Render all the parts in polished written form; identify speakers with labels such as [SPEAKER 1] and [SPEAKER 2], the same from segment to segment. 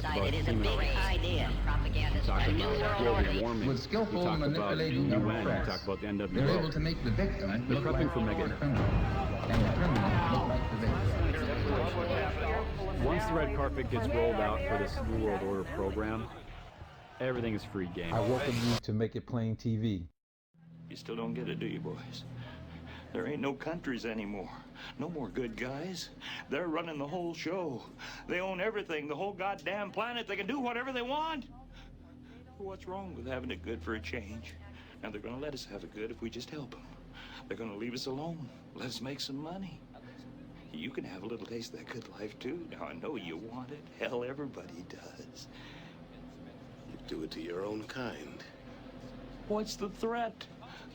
[SPEAKER 1] it is a big idea.
[SPEAKER 2] Talk about global warming.
[SPEAKER 3] With skillful manipulating of press,
[SPEAKER 2] talk about the NWO.
[SPEAKER 3] they're able to make the victim look like
[SPEAKER 2] for
[SPEAKER 3] the
[SPEAKER 2] Megan.
[SPEAKER 3] criminal, and the criminal look like the victim.
[SPEAKER 2] Once the red carpet gets rolled out for this New World Order program, everything is free game.
[SPEAKER 4] I welcome you to Make It Plain TV.
[SPEAKER 5] You still don't get it, do you, boys? There ain't no countries anymore. No more good guys. They're running the whole show. They own everything, the whole goddamn planet. They can do whatever they want. What's wrong with having it good for a change? Now, they're gonna let us have it good if we just help them. They're gonna leave us alone, let us make some money. You can have a little taste of that good life, too. Now, I know you want it. Hell, everybody does.
[SPEAKER 6] You do it to your own kind.
[SPEAKER 5] What's the threat?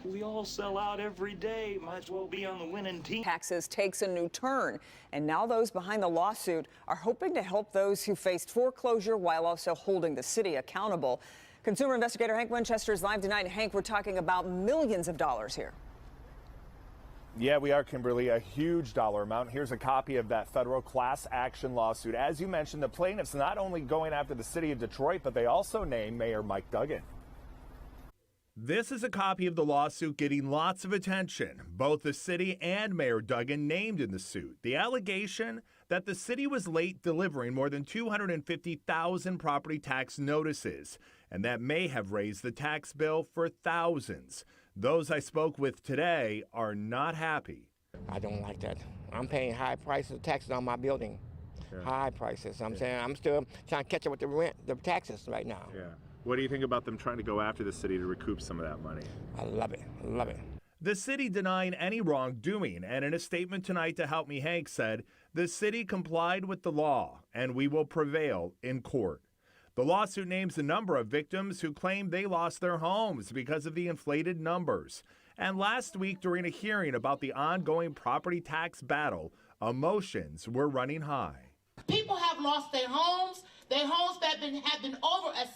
[SPEAKER 5] We all sell out every day. Might as well be on the winning team.
[SPEAKER 7] Taxes takes a new turn, and now those behind the lawsuit are hoping to help those who faced foreclosure while also holding the city accountable. Consumer investigator Hank Winchester is live tonight. Hank, we're talking about millions of dollars here.
[SPEAKER 8] Yeah, we are, Kimberly. A huge dollar amount. Here's a copy of that federal class action lawsuit. As you mentioned, the plaintiffs not only going after the city of Detroit, but they also named Mayor Mike Duggan.
[SPEAKER 9] This is a copy of the lawsuit getting lots of attention. Both the city and Mayor Duggan named in the suit. The allegation that the city was late delivering more than 250,000 property tax notices, and that may have raised the tax bill for thousands. Those I spoke with today are not happy.
[SPEAKER 10] I don't like that. I'm paying high prices of taxes on my building. Yeah. High prices. I'm saying I'm still trying to catch up with the rent, the taxes right now.
[SPEAKER 8] Yeah. What do you think about them trying to go after the city to recoup some of that money?
[SPEAKER 10] I love it. I love it.
[SPEAKER 9] The city denying any wrongdoing, and in a statement tonight to Help Me Hank said, the city complied with the law and we will prevail in court. The lawsuit names a number of victims who claim they lost their homes because of the inflated numbers. And last week during a hearing about the ongoing property tax battle, emotions were running high.
[SPEAKER 11] People have lost their homes that have been over-assessed.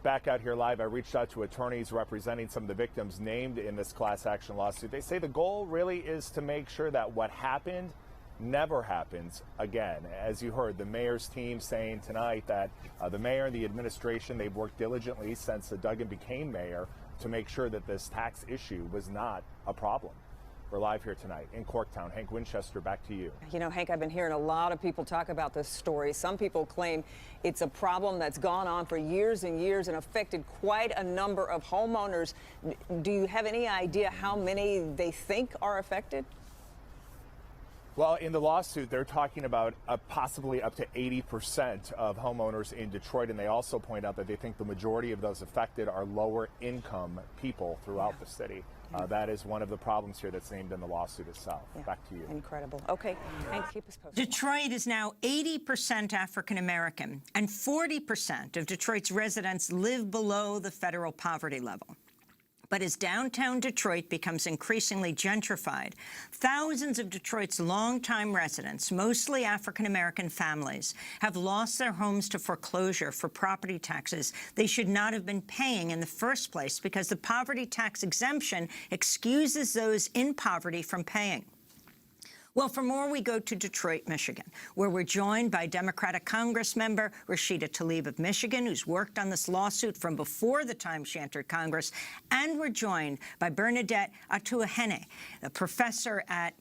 [SPEAKER 8] Back out here live, I reached out to attorneys representing some of the victims named in this class action lawsuit. They say the goal really is to make sure that what happened never happens again. As you heard, the mayor's team saying tonight that the mayor and the administration, they've worked diligently since Duggan became mayor to make sure that this tax issue was not a problem. We're live here tonight in Corktown. Hank Winchester, back to you.
[SPEAKER 7] You know, Hank, I've been hearing a lot of people talk about this story. Some people claim it's a problem that's gone on for years and years and affected quite a number of homeowners. Do you have any idea how many they think are affected?
[SPEAKER 8] Well, in the lawsuit, they're talking about possibly up to 80% of homeowners in Detroit, and they also point out that they think the majority of those affected are lower income people throughout the city. That is one of the problems here that's named in the lawsuit itself. Back to you.
[SPEAKER 7] Incredible. Okay, Hank, keep us posted.
[SPEAKER 12] Detroit is now 80% African American, and 40% of Detroit's residents live below the federal poverty level. But as downtown Detroit becomes increasingly gentrified, thousands of Detroit's longtime residents, mostly African-American families, have lost their homes to foreclosure for property taxes they should not have been paying in the first place because the poverty tax exemption excuses those in poverty from paying. Well, for more, we go to Detroit, Michigan, where we're joined by Democratic Congress member Rashida Tlaib of Michigan, who's worked on this lawsuit from before the time she entered Congress. And we're joined by Bernadette Atuahene, a professor at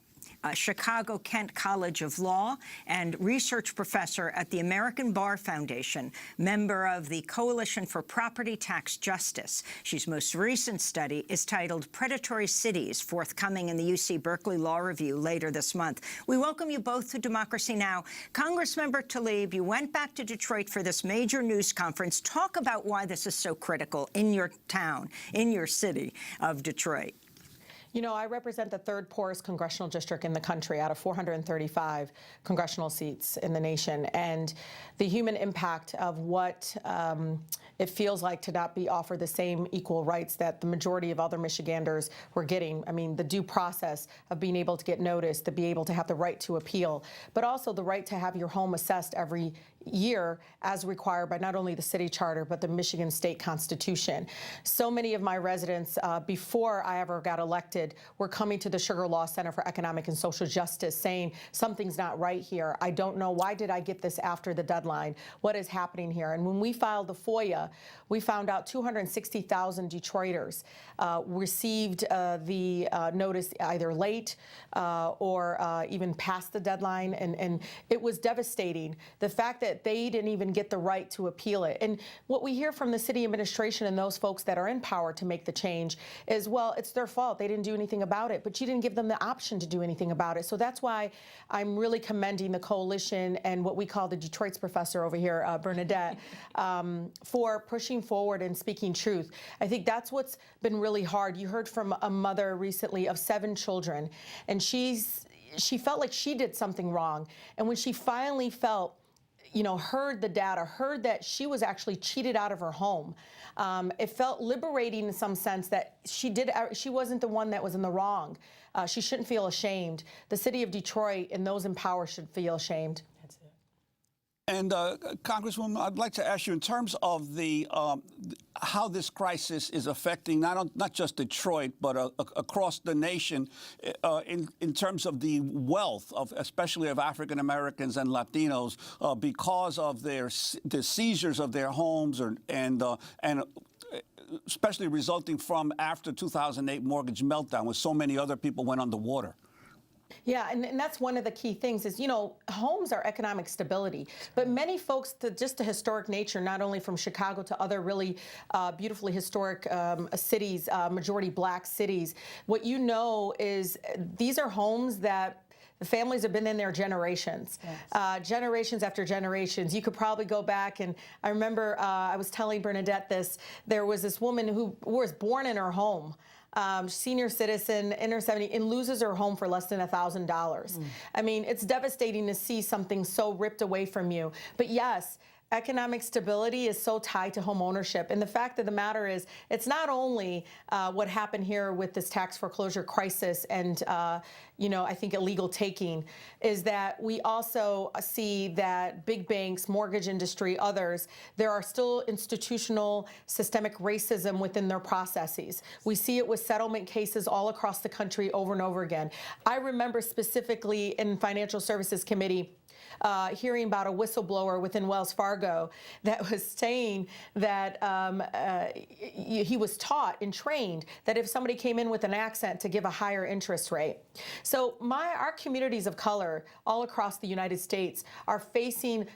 [SPEAKER 12] Chicago Kent College of Law and research professor at the American Bar Foundation, member of the Coalition for Property Tax Justice. She's most recent study is titled Predatory Cities, forthcoming in the UC Berkeley Law Review later this month. We welcome you both to Democracy Now! Congressmember Tlaib, you went back to Detroit for this major news conference. Talk about why this is so critical in your town, in your city of Detroit.
[SPEAKER 13] You know, I represent the third poorest congressional district in the country out of 435 congressional seats in the nation. And the human impact of what it feels like to not be offered the same equal rights that the majority of other Michiganders were getting. I mean, the due process of being able to get notice, to be able to have the right to appeal, but also the right to have your home assessed every year as required by not only the city charter but the Michigan State Constitution. So many of my residents, before I ever got elected, were coming to the Sugar Law Center for Economic and Social Justice saying something's not right here. I don't know, why did I get this after the deadline? What is happening here? And when we filed the FOIA, we found out 260,000 Detroiters received the notice either late or even past the deadline, and it was devastating. The fact that they didn't even get the right to appeal it. And what we hear from the city administration and those folks that are in power to make the change is, well, it's their fault. They didn't do anything about it, but you didn't give them the option to do anything about it. So that's why I'm really commending the coalition and what we call the Detroit's professor over here, Bernadette, for pushing forward and speaking truth. I think that's what's been really hard. You heard from a mother recently of 7 children, and she felt like she did something wrong. And when she finally felt, heard the data, heard that she was actually cheated out of her home, it felt liberating in some sense that she wasn't the one that was in the wrong. She shouldn't feel ashamed. The city of Detroit and those in power should feel ashamed.
[SPEAKER 14] And Congresswoman, I'd like to ask you in terms of the how this crisis is affecting not just Detroit but across the nation in terms of the wealth of especially of African Americans and Latinos because of the seizures of their homes and especially resulting from after 2008 mortgage meltdown, when so many other people went underwater.
[SPEAKER 13] Yeah, and that's one of the key things is, homes are economic stability. But many folks, just the historic nature, not only from Chicago to other really beautifully historic cities, majority black cities, what you know is these are homes that the families have been in there generations, generations after generations. You could probably go back, and I remember I was telling Bernadette this, there was this woman who was born in her home, senior citizen, in her 70s, and loses her home for less than $1,000. I mean, it's devastating to see something so ripped away from you. But yes, economic stability is so tied to home ownership. And the fact of the matter is, it's not only what happened here with this tax foreclosure crisis and, I think illegal taking, is that we also see that big banks, mortgage industry, others, there are still institutional systemic racism within their processes. We see it with settlement cases all across the country over and over again. I remember specifically in Financial Services Committee hearing about a whistleblower within Wells Fargo that was saying that he was taught and trained that if somebody came in with an accent to give a higher interest rate. So our communities of color all across the United States are facing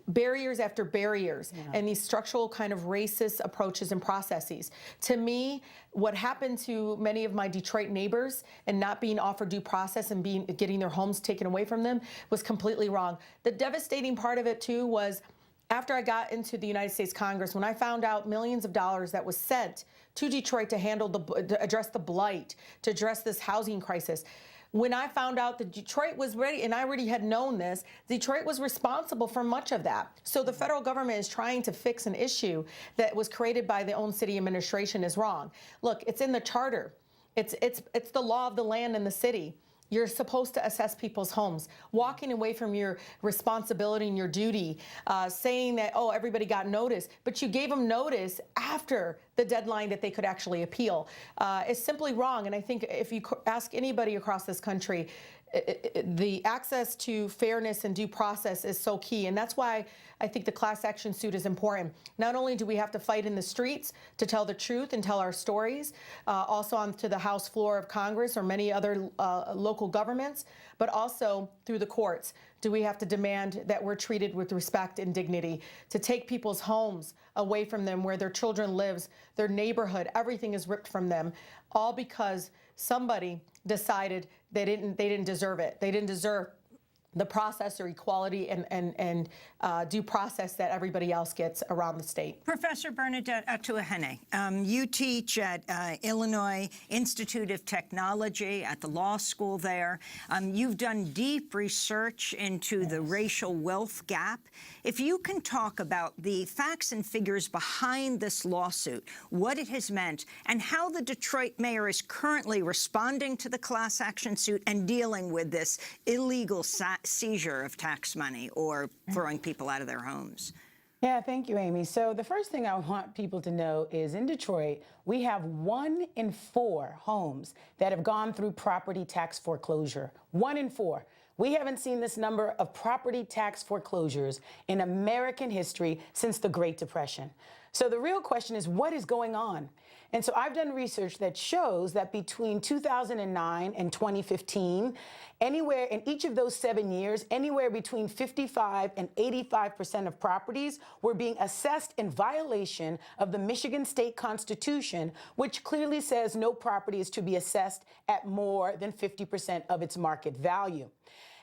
[SPEAKER 13] barriers after barriers and these structural kind of racist approaches and processes. To me, what happened to many of my Detroit neighbors and not being offered due process and getting their homes taken away from them was completely wrong. The devastating part of it too was after I got into the United States Congress, when I found out millions of dollars that was sent to Detroit to address the blight, to address this housing crisis. When I found out that Detroit was ready, and I already had known this, Detroit was responsible for much of that. So the federal government is trying to fix an issue that was created by the own city administration is wrong. Look, it's in the charter. It's the law of the land and the city. You're supposed to assess people's homes. Walking away from your responsibility and your duty, saying that, oh, everybody got notice, but you gave them notice after the deadline that they could actually appeal, is simply wrong. And I think if you ask anybody across this country, the access to fairness and due process is so key. And that's why I think the class action suit is important. Not only do we have to fight in the streets to tell the truth and tell our stories, also onto the House floor of Congress or many other local governments, but also through the courts. Do we have to demand that we're treated with respect and dignity, to take people's homes away from them, where their children lives, their neighborhood, everything is ripped from them, all because somebody decided they didn't deserve it. They didn't deserve the process or equality and due process that everybody else gets around the state.
[SPEAKER 12] Professor Bernadette Atuahene, you teach at Illinois Institute of Technology at the law school there. You've done deep research into the racial wealth gap. If you can talk about the facts and figures behind this lawsuit, what it has meant, and how the Detroit mayor is currently responding to the class action suit and dealing with this illegal seizure of tax money or throwing people out of their homes?
[SPEAKER 15] Yeah, thank you, Amy. So the first thing I want people to know is in Detroit, we have 1 in 4 homes that have gone through property tax foreclosure. 1 in 4. We haven't seen this number of property tax foreclosures in American history since the Great Depression. So the real question is, what is going on? And so I've done research that shows that between 2009 and 2015, anywhere in each of those 7 years, anywhere between 55 and 85% of properties were being assessed in violation of the Michigan State Constitution, which clearly says no property is to be assessed at more than 50% of its market value.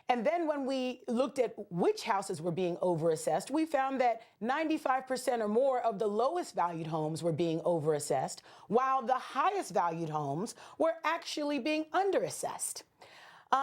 [SPEAKER 15] And then when we looked at which houses were being overassessed, we found that 95% or more of the lowest valued homes were being overassessed, while the highest valued homes were actually being underassessed.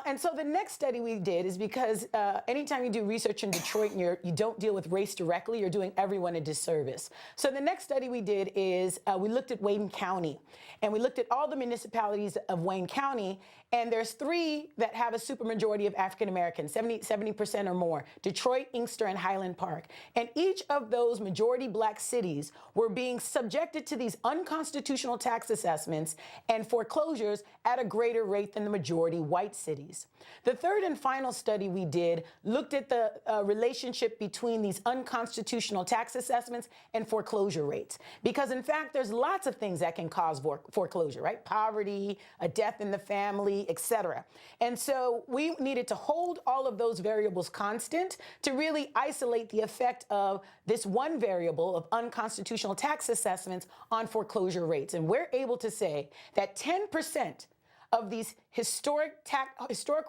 [SPEAKER 15] And so the next study we did is because anytime you do research in Detroit and you don't deal with race directly, you're doing everyone a disservice. So the next study we did is we looked at Wayne County, and we looked at all the municipalities of Wayne County, and there's 3 that have a supermajority of African Americans, 70% or more: Detroit, Inkster, and Highland Park. And each of those majority black cities were being subjected to these unconstitutional tax assessments and foreclosures at a greater rate than the majority white cities. The third and final study we did looked at the relationship between these unconstitutional tax assessments and foreclosure rates. Because in fact, there's lots of things that can cause foreclosure, right? Poverty, a death in the family, etc. And so we needed to hold all of those variables constant to really isolate the effect of this one variable of unconstitutional tax assessments on foreclosure rates. And we're able to say that 10% of these historic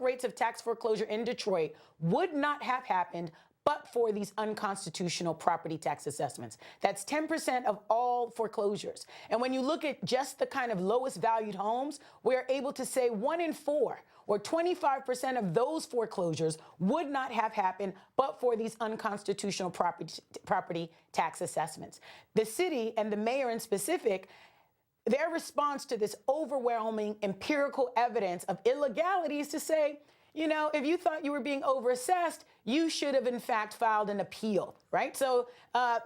[SPEAKER 15] rates of tax foreclosure in Detroit would not have happened but for these unconstitutional property tax assessments. That's 10% of all foreclosures. And when you look at just the kind of lowest valued homes, we're able to say 1 in 4, or 25% of those foreclosures would not have happened but for these unconstitutional property tax assessments. The city and the mayor in specific, their response to this overwhelming empirical evidence of illegality is to say, you know, if you thought you were being overassessed, you should have in fact filed an appeal, right? So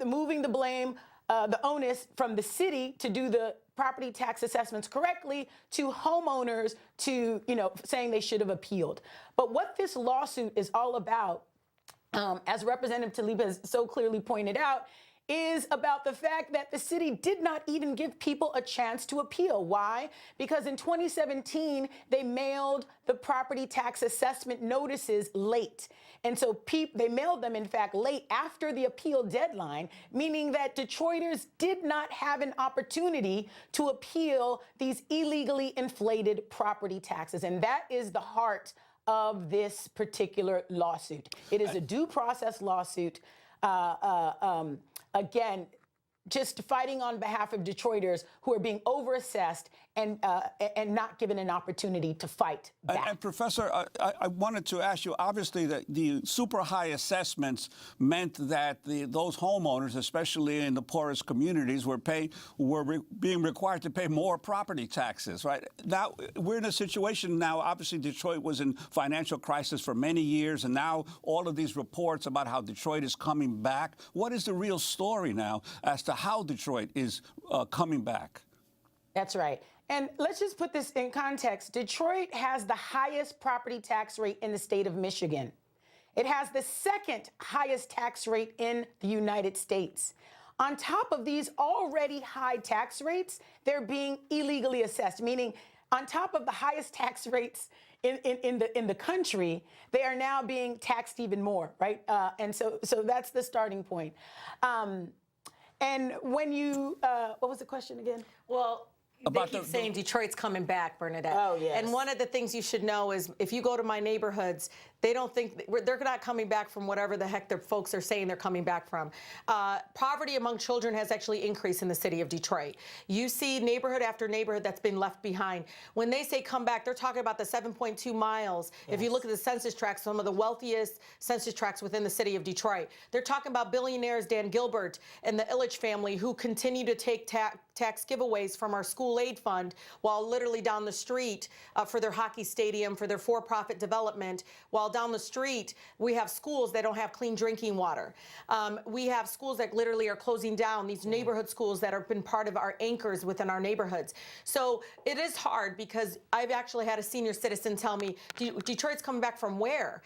[SPEAKER 15] moving the blame, the onus from the city to do the property tax assessments correctly to homeowners to, you know, saying they should have appealed. But what this lawsuit is all about, as Representative Taliba has so clearly pointed out, is about the fact that the city did not even give people a chance to appeal. Why? Because in 2017, they mailed the property tax assessment notices late. And so they mailed them, in fact, late after the appeal deadline, meaning that Detroiters did not have an opportunity to appeal these illegally inflated property taxes. And that is the heart of this particular lawsuit. It is a due process lawsuit. Again, just fighting on behalf of Detroiters who are being overassessed and not given an opportunity to fight back.
[SPEAKER 14] And Professor, I wanted to ask you, obviously the super high assessments meant that those homeowners, especially in the poorest communities, were being required to pay more property taxes, right? Now, we're in a situation now, obviously Detroit was in financial crisis for many years, and now all of these reports about how Detroit is coming back. What is the real story now as to how Detroit is coming back?
[SPEAKER 15] That's right. And let's just put this in context. Detroit has the highest property tax rate in the state of Michigan. It has the second highest tax rate in the United States. On top of these already high tax rates, they're being illegally assessed, meaning on top of the highest tax rates in the country, they are now being taxed even more, right? And so that's the starting point. And when you, what was the question again?
[SPEAKER 13] Well, they keep saying Detroit's coming back, Bernadette.
[SPEAKER 15] Oh, yes.
[SPEAKER 13] And one of the things you should know is if you go to my neighborhoods, they don't think they're not coming back from whatever the heck their folks are saying they're coming back from. Poverty among children has actually increased in the city of Detroit. You see neighborhood after neighborhood that's been left behind. When they say come back, they're talking about the 7.2 miles. Yes. If you look at the census tracts, some of the wealthiest census tracts within the city of Detroit. They're talking about billionaires Dan Gilbert and the Illich family who continue to take tax giveaways from our school aid fund while literally down the street for their hockey stadium, for their for-profit development, while down the street, we have schools that don't have clean drinking water. We have schools that literally are closing down, these neighborhood schools that have been part of our anchors within our neighborhoods. So it is hard because I've actually had a senior citizen tell me, Detroit's coming back from where?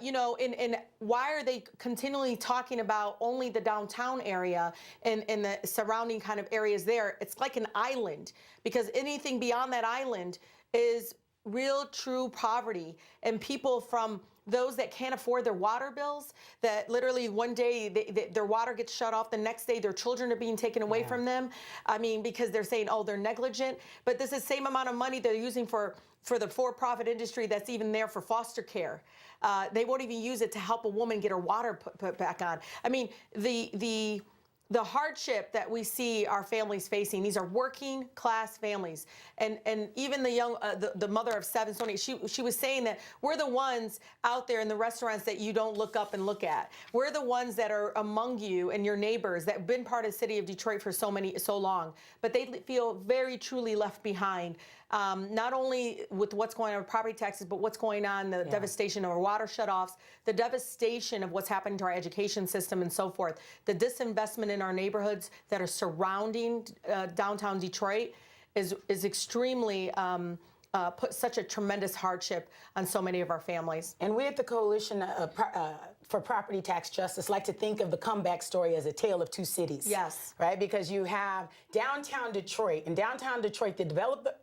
[SPEAKER 13] You know, and why are they continually talking about only the downtown area and the surrounding kind of areas there? It's like an island, because anything beyond that island is real, true poverty, and people from those that can't afford their water bills, that literally one day their water gets shut off, the next day their children are being taken away from them. I mean, because they're saying, oh, they're negligent, but this is the same amount of money they're using for the for-profit industry that's even there for foster care. They won't even use it to help a woman get her water put back on. I mean, the hardship that we see our families facing, these are working class families. And even the young, the mother of 7, Sonia, she was saying that we're the ones out there in the restaurants that you don't look up and look at. We're the ones that are among you and your neighbors that have been part of the city of Detroit for so long, but they feel very truly left behind. Not only with what's going on with property taxes, but what's going on, the devastation of our water shutoffs, the devastation of what's happening to our education system and so forth, the disinvestment in our neighborhoods that are surrounding downtown Detroit is extremely put such a tremendous hardship on so many of our families.
[SPEAKER 15] And we at the Coalition for Property Tax Justice like to think of the comeback story as a tale of two cities.
[SPEAKER 13] Yes.
[SPEAKER 15] Right? Because you have downtown Detroit. In downtown Detroit, the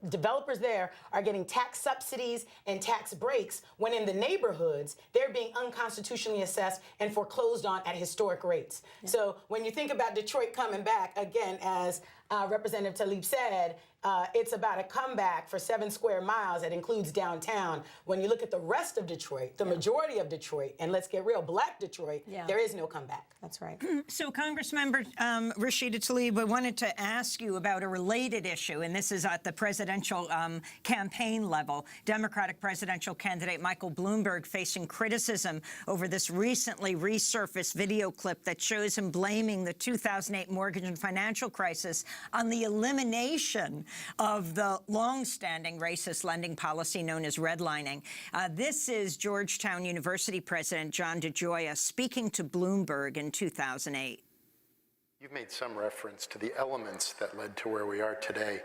[SPEAKER 15] developers there are getting tax subsidies and tax breaks, when in the neighborhoods, they're being unconstitutionally assessed and foreclosed on at historic rates. Yeah. So when you think about Detroit coming back, again, as Representative Tlaib said, it's about a comeback for 7 square miles that includes downtown. When you look at the rest of Detroit, the majority of Detroit, and let's get real, Black Detroit, there is no comeback.
[SPEAKER 13] That's right.
[SPEAKER 12] So, Congressmember Rashida Tlaib, I wanted to ask you about a related issue, and this is at the presidential campaign level. Democratic presidential candidate Michael Bloomberg facing criticism over this recently resurfaced video clip that shows him blaming the 2008 mortgage and financial crisis on the elimination of the long-standing racist lending policy known as redlining. This is Georgetown University President John DeGioia speaking to Bloomberg in 2008.
[SPEAKER 16] You've made some reference to the elements that led to where we are today.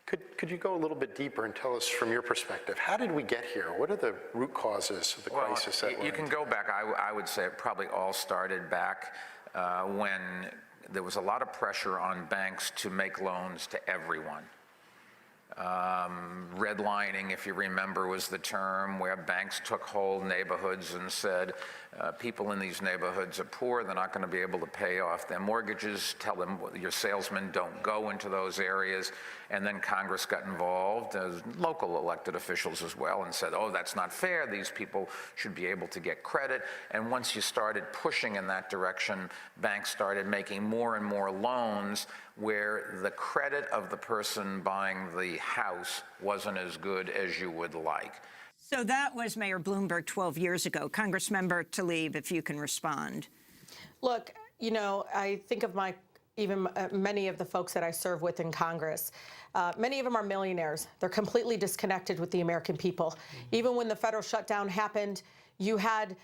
[SPEAKER 16] Could you go a little bit deeper and tell us from your perspective, how did we get here? What are the root causes of the crisis that
[SPEAKER 17] you can go back. I would say it probably all started back when there was a lot of pressure on banks to make loans to everyone. Redlining, if you remember, was the term where banks took whole neighborhoods and said, people in these neighborhoods are poor, they're not going to be able to pay off their mortgages, tell them your salesmen don't go into those areas. And then Congress got involved, as local elected officials as well, and said, oh, that's not fair, these people should be able to get credit. And once you started pushing in that direction, banks started making more and more loans where the credit of the person buying the house wasn't as good as you would like.
[SPEAKER 12] So that was Mayor Bloomberg 12 years ago. Congressmember Tlaib, if you can respond.
[SPEAKER 13] Look, you know, I think of many of the folks that I serve with in Congress. Many of them are millionaires. They're completely disconnected with the American people. Even when the federal shutdown happened, you had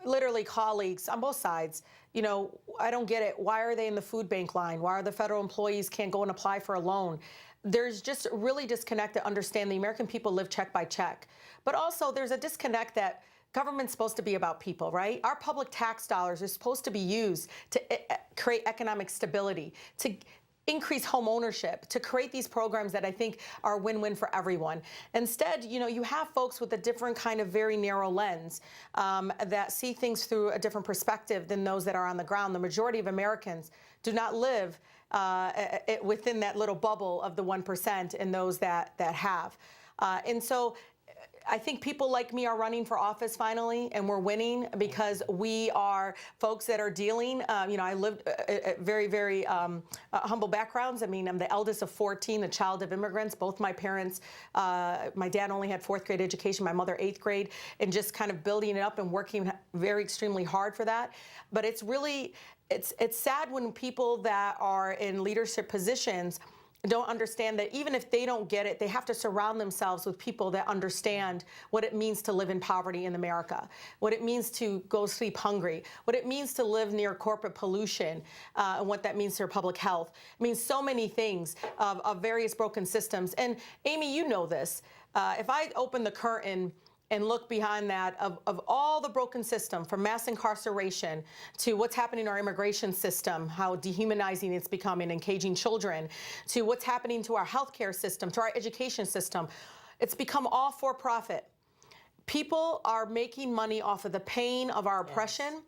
[SPEAKER 13] literally colleagues on both sides. You know, I don't get it. Why are they in the food bank line? Why are the federal employees can't go and apply for a loan? There's just really disconnect to understand the American people live check by check. But also there's a disconnect that government's supposed to be about people, right? Our public tax dollars are supposed to be used to create economic stability, to increase home ownership, to create these programs that I think are win-win for everyone. Instead, you know, you have folks with a different kind of very narrow lens that see things through a different perspective than those that are on the ground. The majority of Americans do not live within that little bubble of the 1% and those that have. And so I think people like me are running for office finally, and we're winning because we are folks that are dealing. You know, I lived very, very humble backgrounds. I mean, I'm the eldest of 14, the child of immigrants. Both my parents, my dad only had 4th grade education, my mother 8th grade, and just kind of building it up and working very extremely hard for that. But it's really, it's sad when people that are in leadership positions don't understand that even if they don't get it, they have to surround themselves with people that understand what it means to live in poverty in America, what it means to go sleep hungry, what it means to live near corporate pollution, and what that means to your public health. It means so many things of various broken systems. And Amy, you know this. If I open the curtain and look behind that of all the broken system, from mass incarceration to what's happening in our immigration system, how dehumanizing it's becoming and caging children, to what's happening to our healthcare system, to our education system. It's become all for profit. People are making money off of the pain of our oppression,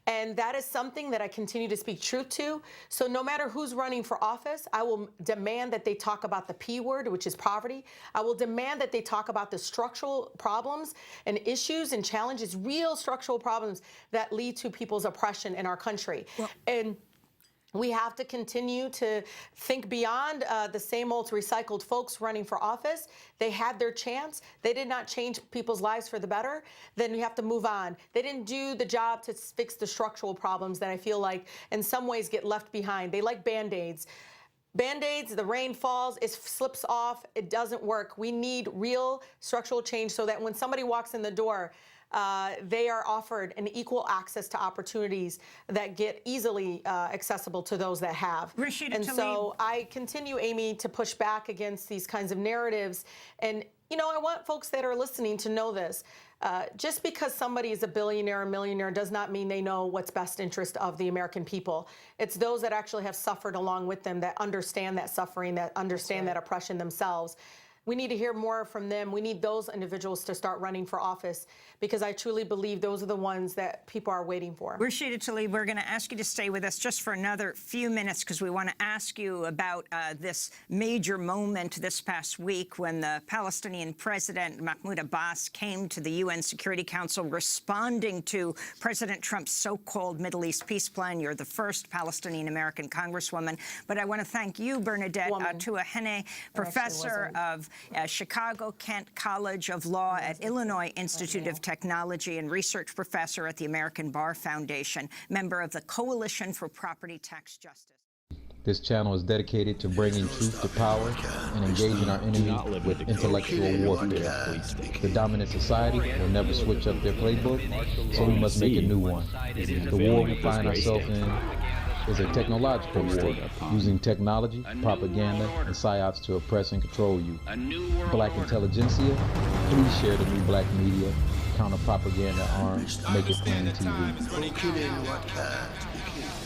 [SPEAKER 13] and that is something that I continue to speak truth to. So no matter who's running for office, I will demand that they talk about the P word, which is poverty. I will demand that they talk about the structural problems and issues and challenges, real structural problems that lead to people's oppression in our country. And we have to continue to think beyond the same old recycled folks running for office. They had their chance. They did not change people's lives for the better. Then we have to move on. They didn't do the job to fix the structural problems that I feel like in some ways get left behind. They like Band-Aids. Band-Aids, the rain falls, it slips off, it doesn't work. We need real structural change so that when somebody walks in the door, they are offered an equal access to opportunities that get easily accessible to those that have. And so I continue, Amy, to push back against these kinds of narratives. And, you know, I want folks that are listening to know this. Just because somebody is a billionaire or millionaire does not mean they know what's best interest of the American people. It's those that actually have suffered along with them that understand that suffering, that understand that oppression themselves. We need to hear more from them. We need those individuals to start running for office because I truly believe those are the ones that people are waiting for.
[SPEAKER 12] Rashida Tlaib, we're going to ask you to stay with us just for another few minutes because we want to ask you about this major moment this past week when the Palestinian president, Mahmoud Abbas, came to the UN Security Council responding to President Trump's so-called Middle East peace plan. You're the first Palestinian-American congresswoman. But I want to thank you, Bernadette Tuahene, professor of Chicago Kent College of Law at Illinois Institute of Technology and research professor at the American Bar Foundation, member of the Coalition for Property Tax Justice.
[SPEAKER 4] This channel is dedicated to bringing truth to power and engaging our enemies with intellectual warfare. The dominant society will never switch up their playbook, so we must make a new one. The war we find ourselves in is a technological war, using technology, propaganda, and psyops to oppress and control you. Black intelligentsia, please share the new black media, counter propaganda arms, Make It Plain TV.
[SPEAKER 6] When you tune in, what can?